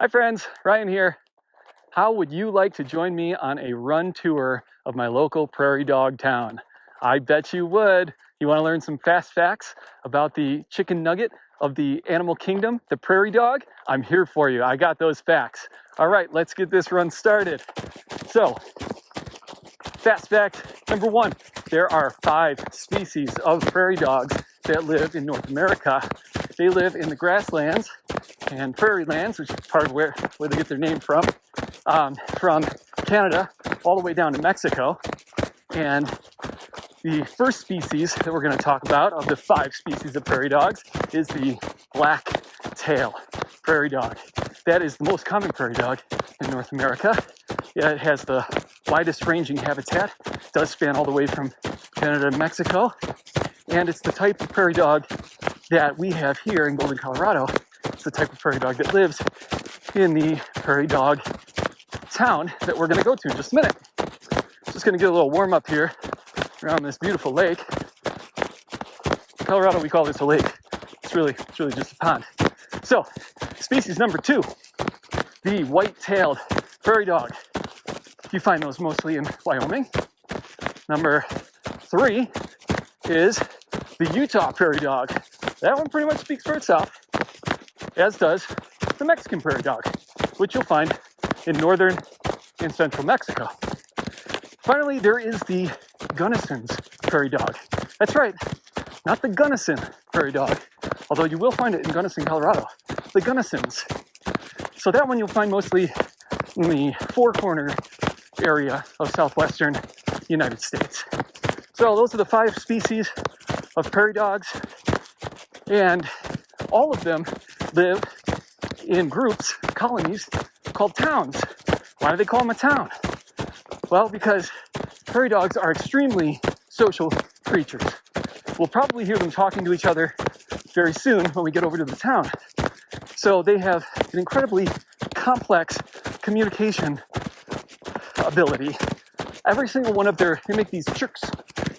Hi friends, Ryan here. How would you like to join me on a run tour of my local prairie dog town? I bet you would. You want to learn some fast facts about the chicken nugget of the animal kingdom, the prairie dog? I'm here for you. I got those facts. All right, let's get this run started. So, fast fact number one, there are 5 species of prairie dogs that live in North America. They live in the grasslands and prairie lands, which is part of where they get their name from Canada all the way down to Mexico. And the first species that we're going to talk about of the 5 species of prairie dogs is the black-tailed prairie dog. That is the most common prairie dog in North America. Yeah, it has the widest ranging habitat. It does span all the way from Canada to Mexico. And it's the type of prairie dog that we have here in Golden, Colorado. It's the type of prairie dog that lives in the prairie dog town that we're going to go to in just a minute. Just going to get a little warm up here around this beautiful lake. In Colorado, we call this a lake. It's really just a pond. So, species number 2, the white-tailed prairie dog. You find those mostly in Wyoming. Number 3 is the Utah prairie dog. That one pretty much speaks for itself, as does the Mexican prairie dog, which you'll find in northern and central Mexico. Finally, there is the Gunnison's prairie dog. That's right, not the Gunnison prairie dog, although you will find it in Gunnison, Colorado. The Gunnisons. So that one you'll find mostly in the Four Corner area of southwestern United States. So those are the 5 species of prairie dogs, and all of them live in groups, colonies, called towns. Why do they call them a town? Well, because prairie dogs are extremely social creatures. We'll probably hear them talking to each other very soon when we get over to the town. So they have an incredibly complex communication ability. Every single one of they make these chirps,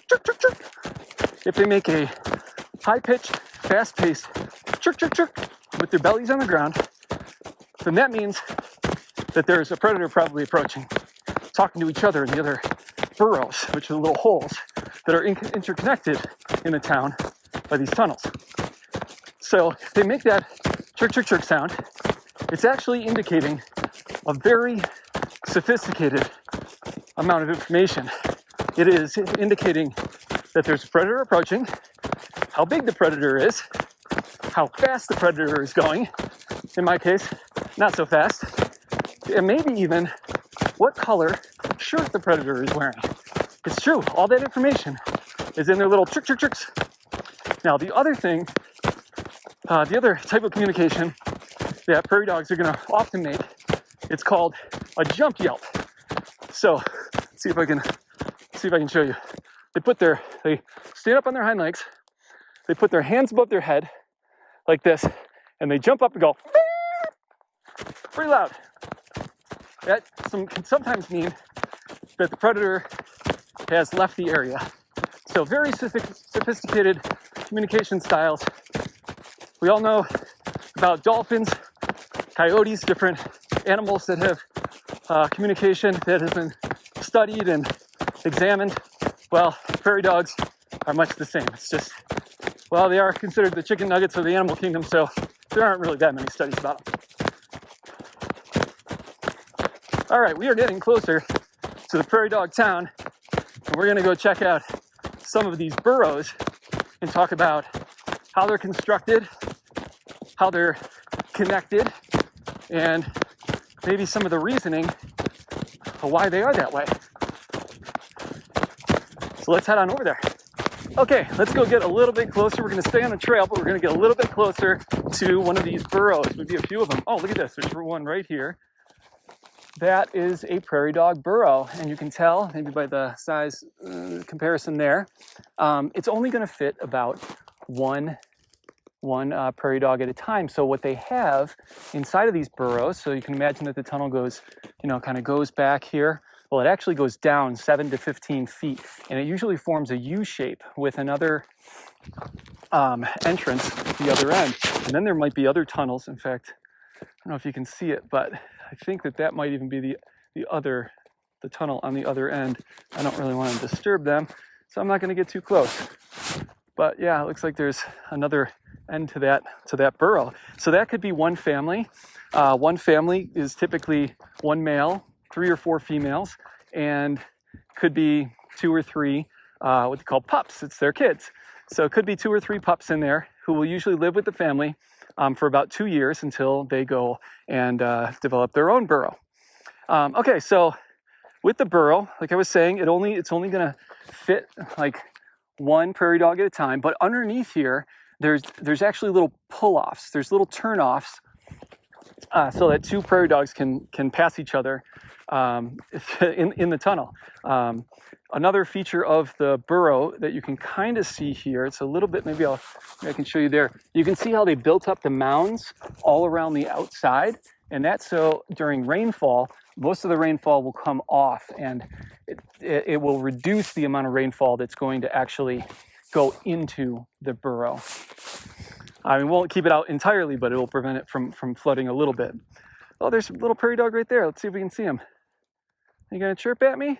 chirp, chirp, chirp. If they make a high-pitched, fast-paced chirp, chirp, chirp with their bellies on the ground, then that means that there's a predator probably approaching, talking to each other in the other burrows, which are the little holes that are interconnected in the town by these tunnels. So if they make that chirp, chirp, chirp sound, it's actually indicating a very sophisticated amount of information. It is indicating that there's a predator approaching, how big the predator is, how fast the predator is going, in my case, not so fast, and maybe even what color shirt the predator is wearing. It's true, all that information is in their little chirp, chirp, chirps. Now, the other thing, the other type of communication that prairie dogs are going to often make, it's called a jump yelp. So, let's see if I can show you. They stand up on their hind legs, they put their hands above their head like this, and they jump up and go pretty loud. That can sometimes mean that the predator has left the area. So very sophisticated communication styles. We all know about dolphins, coyotes, different animals that have communication that has been studied and examined. Well, prairie dogs are much the same. It's just, well, they are considered the chicken nuggets of the animal kingdom, so there aren't really that many studies about them. All right, we are getting closer to the prairie dog town, and we're gonna go check out some of these burrows and talk about how they're constructed, how they're connected, and maybe some of the reasoning of why they are that way. So let's head on over there. Okay, let's go get a little bit closer. We're gonna stay on the trail, but we're gonna get a little bit closer to one of these burrows. Maybe a few of them. Oh, look at this, there's one right here. That is a prairie dog burrow, and you can tell, maybe by the size comparison there, it's only gonna fit about one prairie dog at a time. So what they have inside of these burrows, so you can imagine that the tunnel goes, kind of goes back here. Well, it actually goes down 7 to 15 feet, and it usually forms a U shape with another entrance at the other end. And then there might be other tunnels. In fact, don't know if you can see it, but I think that might even be the tunnel on the other end. I don't really want to disturb them, so I'm not going to get too close. But yeah, it looks like there's another end to that burrow. So that could be one family. One family is typically one male, 3 or 4 females, and could be 2 or 3 what they call pups. It's their kids. So it could be 2 or 3 pups in there who will usually live with the family for about 2 years until they go and develop their own burrow. Okay, so with the burrow, like I was saying, it's only gonna fit like one prairie dog at a time. But underneath here, there's actually little pull-offs. There's little turn-offs so that 2 prairie dogs can pass each other in the tunnel. Another feature of the burrow that you can kind of see here, it's a little bit, maybe I can show you there. You can see how they built up the mounds all around the outside, and that's so during rainfall, most of the rainfall will come off, and it will reduce the amount of rainfall that's going to actually go into the burrow. I mean, won't keep it out entirely, but it will prevent it from flooding a little bit. Oh, there's a little prairie dog right there. Let's see if we can see him. You gonna chirp at me?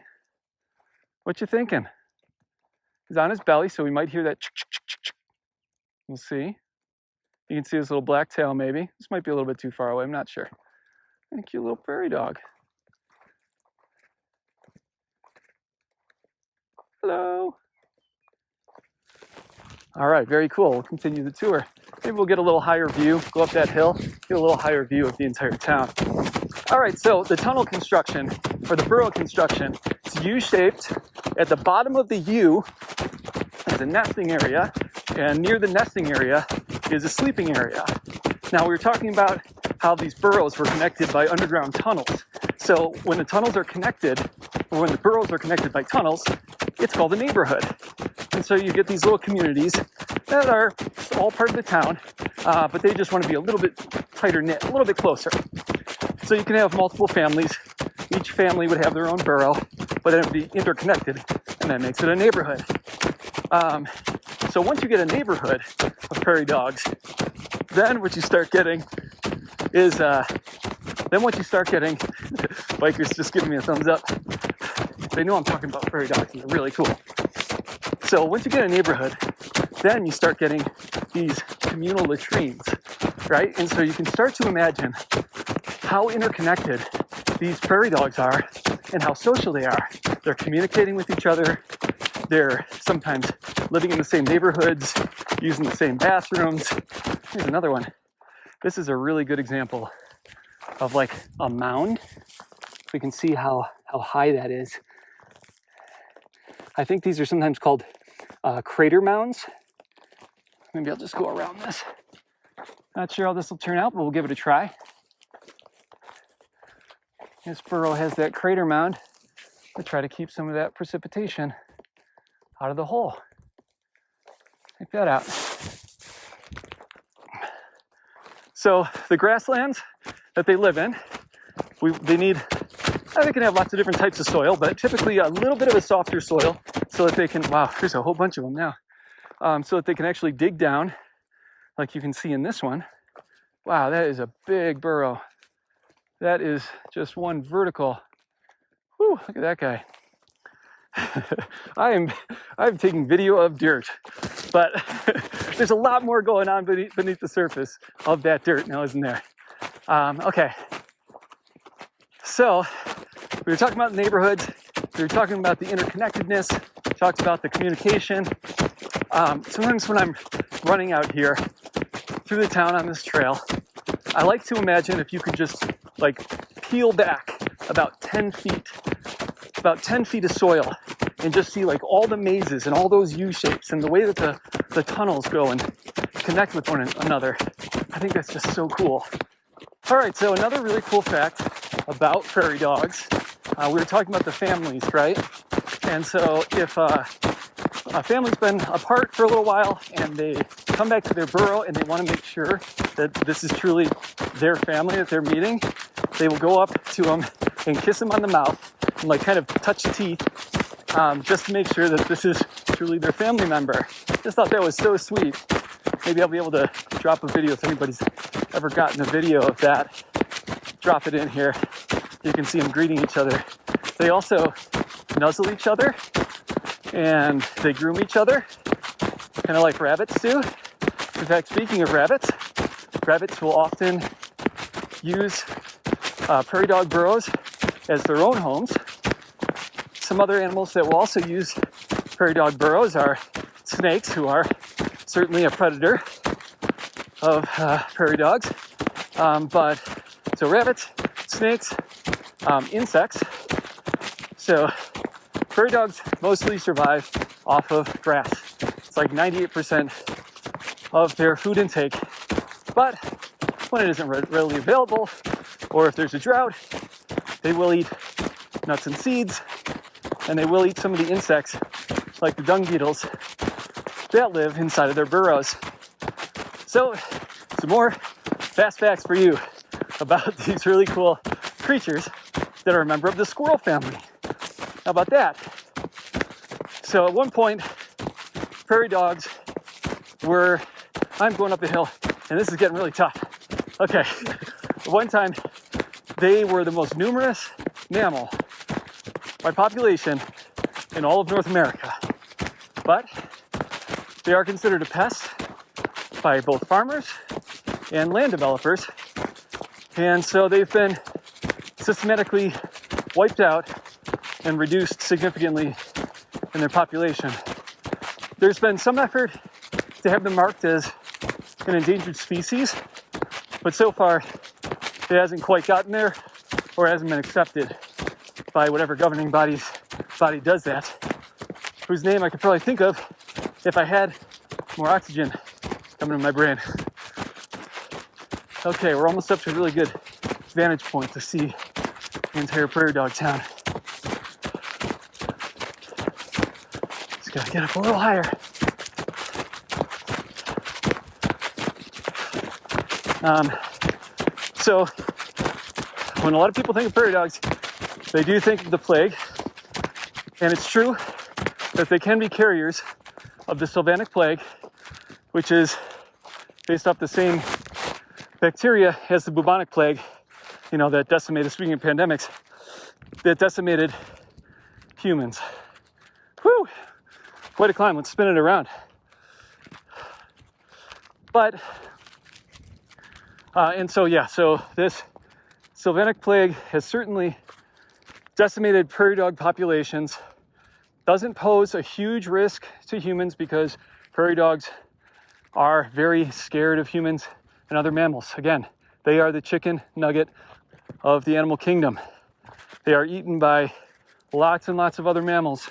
What you thinking? He's on his belly, so we might hear that. We'll see. You can see his little black tail, maybe. This might be a little bit too far away. I'm not sure. Thank you, little prairie dog. Hello. All right, very cool. We'll continue the tour. Maybe we'll get a little higher view, go up that hill, get a little higher view of the entire town. All right, so the tunnel construction, or the burrow construction, it's U-shaped. At the bottom of the U is a nesting area, and near the nesting area is a sleeping area. Now, we were talking about how these burrows were connected by underground tunnels. So when the tunnels are connected, or when the burrows are connected by tunnels, it's called a neighborhood. And so you get these little communities that are all part of the town, but they just want to be a little bit tighter knit, a little bit closer. So you can have multiple families. Each family would have their own burrow, but it would be interconnected, and that makes it a neighborhood. So once you get a neighborhood of prairie dogs, then what you start getting is, bikers just giving me a thumbs up. They know I'm talking about prairie dogs, and they're really cool. So once you get a neighborhood, then you start getting these communal latrines, right? And so you can start to imagine how interconnected these prairie dogs are and how social they are. They're communicating with each other. They're sometimes living in the same neighborhoods, using the same bathrooms. Here's another one. This is a really good example of like a mound. We can see how high that is. I think these are sometimes called crater mounds. Maybe I'll just go around this. Not sure how this will turn out, but we'll give it a try. This burrow has that crater mound to try to keep some of that precipitation out of the hole. Check that out. So the grasslands that they live in, they can have lots of different types of soil, but typically a little bit of a softer soil so that they can, wow, there's a whole bunch of them now, so that they can actually dig down, like you can see in this one. Wow, that is a big burrow. That is just one vertical. Whew, look at that guy. I'm taking video of dirt, but there's a lot more going on beneath the surface of that dirt now, isn't there? Okay. So we were talking about neighborhoods. We were talking about the interconnectedness. We talked about the communication. Sometimes when I'm running out here through the town on this trail, I like to imagine if you could just like peel back about 10 feet of soil and just see like all the mazes and all those U-shapes and the way that the tunnels go and connect with one another. I think that's just so cool. All right, so another really cool fact about prairie dogs, we were talking about the families, right? And so if a family's been apart for a little while and they come back to their burrow and they want to make sure that this is truly their family that they're meeting, they will go up to them and kiss them on the mouth and like kind of touch teeth, just to make sure that this is truly their family member. Just thought that was so sweet. Maybe I'll be able to drop a video if anybody's ever gotten a video of that. drop it in here. You can see them greeting each other. They also nuzzle each other and they groom each other, kind of like rabbits do. In fact, speaking of rabbits, rabbits will often use prairie dog burrows as their own homes. Some other animals that will also use prairie dog burrows are snakes, who are certainly a predator of prairie dogs. So rabbits, snakes, insects. So prairie dogs mostly survive off of grass. It's like 98% of their food intake. But when it isn't readily available, or if there's a drought, they will eat nuts and seeds, and they will eat some of the insects, like the dung beetles, that live inside of their burrows. So, some more fast facts for you about these really cool creatures that are a member of the squirrel family. How about that? So at one point, prairie dogs were, I'm going up a hill, and this is getting really tough. Okay, at one time, they were the most numerous mammal by population in all of North America. But they are considered a pest by both farmers and land developers. And so they've been systematically wiped out and reduced significantly in their population. There's been some effort to have them marked as an endangered species, but so far it hasn't quite gotten there, or hasn't been accepted by whatever governing body does that, whose name I could probably think of if I had more oxygen coming to my brain. Okay, we're almost up to a really good vantage point to see the entire prairie dog town. Just gotta get up a little higher. So when a lot of people think of prairie dogs, they do think of the plague, and it's true that they can be carriers of the sylvanic plague, which is based off the same bacteria as the bubonic plague, that decimated, speaking of pandemics, that decimated humans. Whew, quite a climb. Let's spin it around. But, so this sylvanic plague has certainly decimated prairie dog populations. Doesn't pose a huge risk to humans because prairie dogs are very scared of humans and other mammals. Again, they are the chicken nugget of the animal kingdom. They are eaten by lots and lots of other mammals,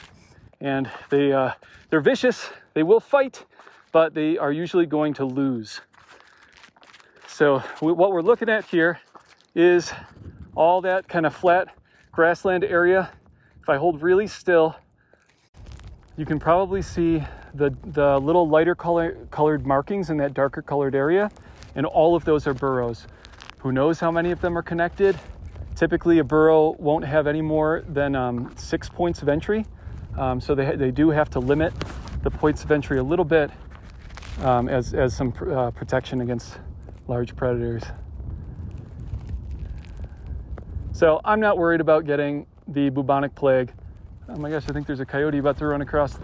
and they're vicious. They will fight, but they are usually going to lose. So what we're looking at here is all that kind of flat grassland area. If I hold really still, you can probably see the little lighter colored markings in that darker colored area, and all of those are burrows. Who knows how many of them are connected? Typically a burrow won't have any more than 6 points of entry, so they do have to limit the points of entry a little bit as some protection against large predators. So I'm not worried about getting the bubonic plague. Oh my gosh, I think there's a coyote about to run across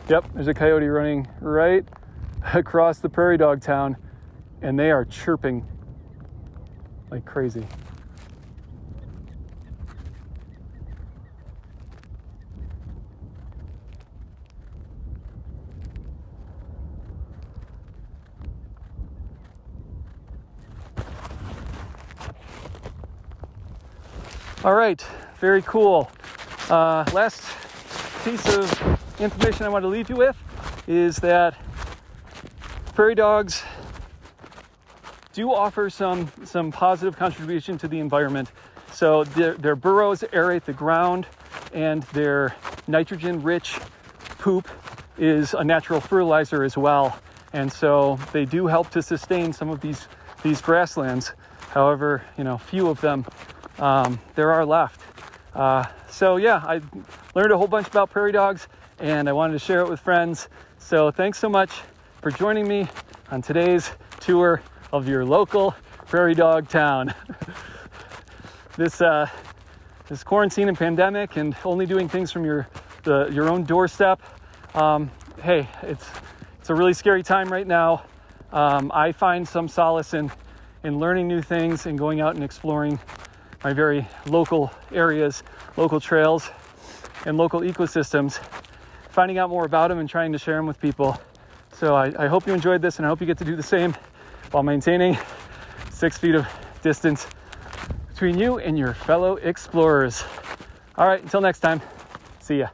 Yep, there's a coyote running right across the prairie dog town, and they are chirping like crazy. All right, very cool. Last piece of information I want to leave you with is that prairie dogs do offer some positive contribution to the environment. So their burrows aerate the ground, and their nitrogen-rich poop is a natural fertilizer as well. And so they do help to sustain some of these grasslands. However, few of them there are left. So yeah, I learned a whole bunch about prairie dogs, and I wanted to share it with friends. So thanks so much for joining me on today's tour of your local prairie dog town. This quarantine and pandemic and only doing things from your own doorstep. Hey, it's a really scary time right now. I find some solace in learning new things and going out and exploring my very local areas, local trails, and local ecosystems, finding out more about them and trying to share them with people. So I hope you enjoyed this, and I hope you get to do the same while maintaining 6 feet of distance between you and your fellow explorers. All right, until next time, see ya.